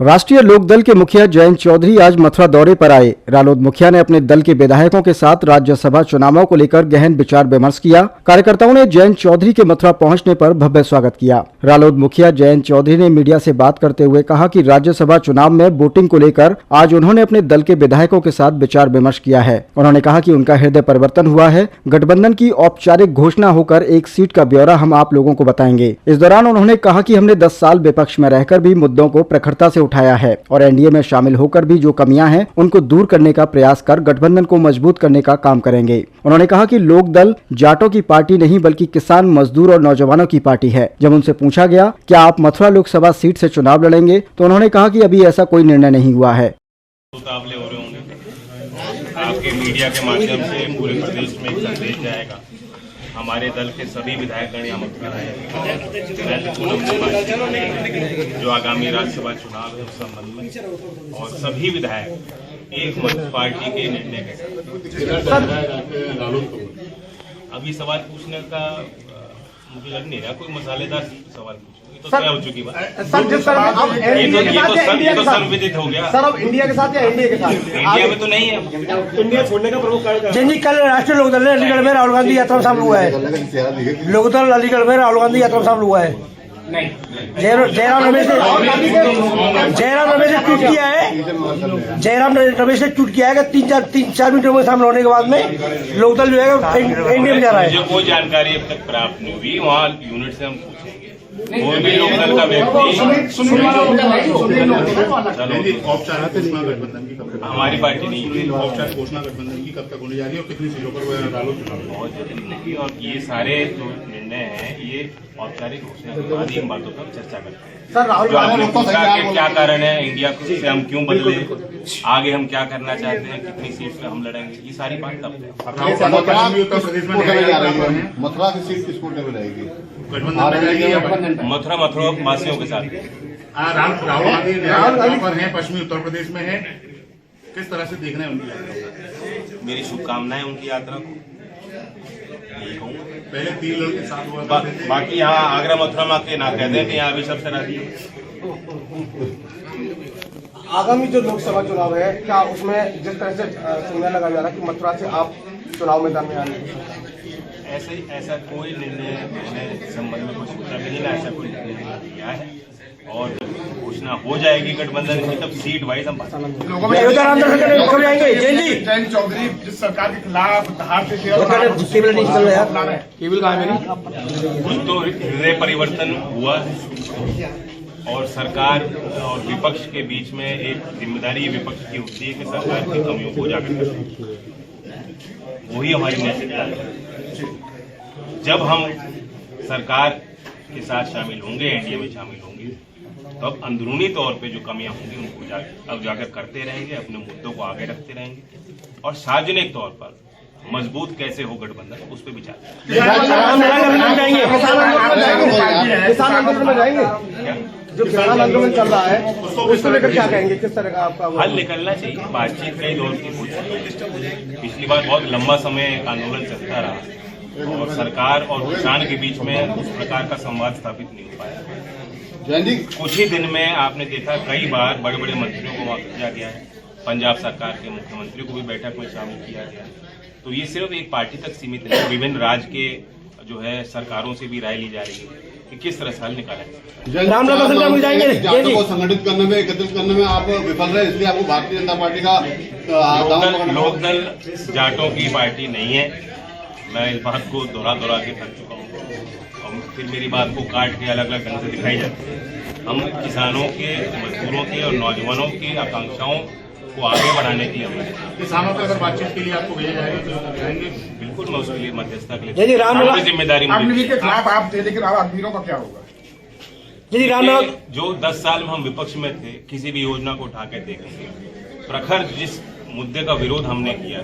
राष्ट्रीय लोकदल के मुखिया जयंत चौधरी आज मथुरा दौरे पर आए। रालोद मुखिया ने अपने दल के विधायकों के साथ राज्यसभा चुनावों को लेकर गहन विचार विमर्श किया। कार्यकर्ताओं ने जयंत चौधरी के मथुरा पहुंचने पर भव्य स्वागत किया। रालोद मुखिया जयंत चौधरी ने मीडिया से बात करते हुए कहा कि राज्यसभा चुनाव में वोटिंग को लेकर आज उन्होंने अपने दल के विधायकों के साथ विचार विमर्श किया है। उन्होंने कहा कि उनका हृदय परिवर्तन हुआ है। गठबंधन की औपचारिक घोषणा होकर एक सीट का ब्यौरा हम आप लोगों को बताएंगे। इस दौरान उन्होंने कहा कि हमने 10 साल विपक्ष में रहकर भी मुद्दों को प्रखरता से उठाया है और एनडीए में शामिल होकर भी जो कमियां हैं उनको दूर करने का प्रयास कर गठबंधन को मजबूत करने का काम करेंगे। उन्होंने कहा कि लोकदल जाटों की पार्टी नहीं बल्कि किसान, मजदूर और नौजवानों की पार्टी है। जब उनसे पूछा गया क्या आप मथुरा लोकसभा सीट से चुनाव लड़ेंगे तो उन्होंने कहा कि अभी ऐसा कोई निर्णय नहीं हुआ है। मुकाबले हो रहे होंगे, आपके मीडिया के माध्यम से पूरे प्रदेश में एक संदेश जाएगा। हमारे दल के सभी विधायकगण यहाँ मथुरा आए जो आगामी राज्यसभा चुनाव है उस संबंध में, और सभी विधायक एक मत पार्टी के निर्णय के साथ। अभी सवाल पूछने का मुझे लग नहीं रहा कोई मसालेदार सवाल तो क्या हो चुकी बात। सर जिस तरह ये तो सर्वविदित हो गया। सर अब इंडिया के साथ या एनडीए के साथ? इंडिया में तो नहीं है। इंडिया छोड़ने का प्रमुख कारण जी कल राष्ट्रीय लोकदल ने अलीगढ़ में राहुल गांधी यात्रा में शामिल हुआ है। लोकदल अलीगढ़ में राहुल गांधी यात्रा में शामिल हुआ है। जयराम रमेश ने ट्वीट किया है। जयराम रमेश ने ट्वीट किया है कि तीन चार मिनटों में शामिल होने के बाद में लोकदल जो है एनडीए में जा रहा है। मुझे कोई जानकारी अब तक प्राप्त नहीं हुई। वहाँ यूनिट से हम पूछेंगे। कोई भी लोकदल का व्यक्ति हमारी पार्टी नहीं है। औपचारिक घोषणा गठबंधन की कब तक होने जा रही है और कितनी सीटों पर रालोद चुनाव बहुत जल्दी नहीं, और ये सारे जो निर्णय हैं ये औपचारिक घोषणा के बाद इन बातों पर चर्चा करते हैं। सर राहुल जो आपने पूछा कि क्या कारण है इंडिया से हम क्यों बदले, आगे हम क्या करना चाहते हैं, कितनी सीट पे हम लड़ेंगे, ये सारी बात तब उत्तर प्रदेश में मथुरा की सीट किस कोटे में रहेगी? मथुरा वासियों के साथ। राहुल गांधी पर है, पश्चिमी उत्तर प्रदेश में है, किस तरह से देखना है उनकी यात्रा? मेरी शुभकामनाएं उनकी यात्रा को। पहले 3 लोग के साथ हुआ बाकी यहाँ आगरा मथुरा के ना कहते हैं कि यहाँ भी सब शराबी। आगामी जो लोकसभा चुनाव है क्या उसमें जिस तरह से सुनने लगा जा रहा है कि मथुरा से आप चुनाव मैदान में आने ऐसा कोई निर्णय मैंने संबंध में कुछ सोचा नहीं ना, ऐसा कोई निर्णय किया है। और जब घोषणा हो जाएगी गठबंधन की तब सीट वाइज हम जयंत चौधरी जिस सरकार के खिलाफ तो हृदय परिवर्तन हुआ है और सरकार और विपक्ष के बीच में एक जिम्मेदारी विपक्ष की होती है कि सरकार की कमियों को उजागर करें। वही हमारी नैतिकता है। जब हम सरकार के साथ शामिल होंगे, एनडीए में शामिल होंगे, तो अब अंदरूनी तौर पे जो कमियां होंगी उनको उजागर करते रहेंगे, अपने मुद्दों को आगे रखते रहेंगे और सार्वजनिक तौर पर मजबूत कैसे हो गठबंधन उस पर विचार किसान आंदोलन में जाएंगे। जो किसान आंदोलन चल रहा है उसको लेकर क्या कहेंगे, किस तरह का आपका हल निकलना चाहिए। बातचीत कई दौर की हो चुकी है। पिछली बार बहुत लंबा समय आंदोलन चलता रहा और सरकार और किसान के बीच में उस प्रकार का संवाद स्थापित नहीं हो पाया। कुछ ही दिन में आपने देखा कई बार बड़े बड़े मंत्रियों को वहां भेजा गया है। पंजाब सरकार के मुख्यमंत्री को भी बैठक में शामिल किया गया। तो ये सिर्फ एक पार्टी तक सीमित नहीं, विभिन्न राज्य के जो है सरकारों से भी राय ली जा रही है कि किस तरह से हल निकाला जाए। जाटों को संगठित करने में, एकत्रित करने में आप विफल रहे, इसलिए आपको भारतीय जनता पार्टी का लोकदल जाटों की पार्टी नहीं है। मैं इस बात को दोहरा के थक चुका हूँ और फिर मेरी बात को काट के अलग अलग ढंग से दिखाई जाती है। हम किसानों के, मजदूरों के और नौजवानों की आकांक्षाओं को आगे बढ़ाने के लिए किसानों से अगर बातचीत के लिए आपको भेजा जाएगा तो जाएंगे? बिल्कुल, मैं उसके लिए मध्यस्थता के लिए जिम्मेदारी के खिलाफ आप थे, लेकिन अग्नियों का क्या होगा? जो 10 साल में हम विपक्ष में थे, किसी भी योजना को उठा के देखेंगे, प्रखर जिस मुद्दे का विरोध हमने किया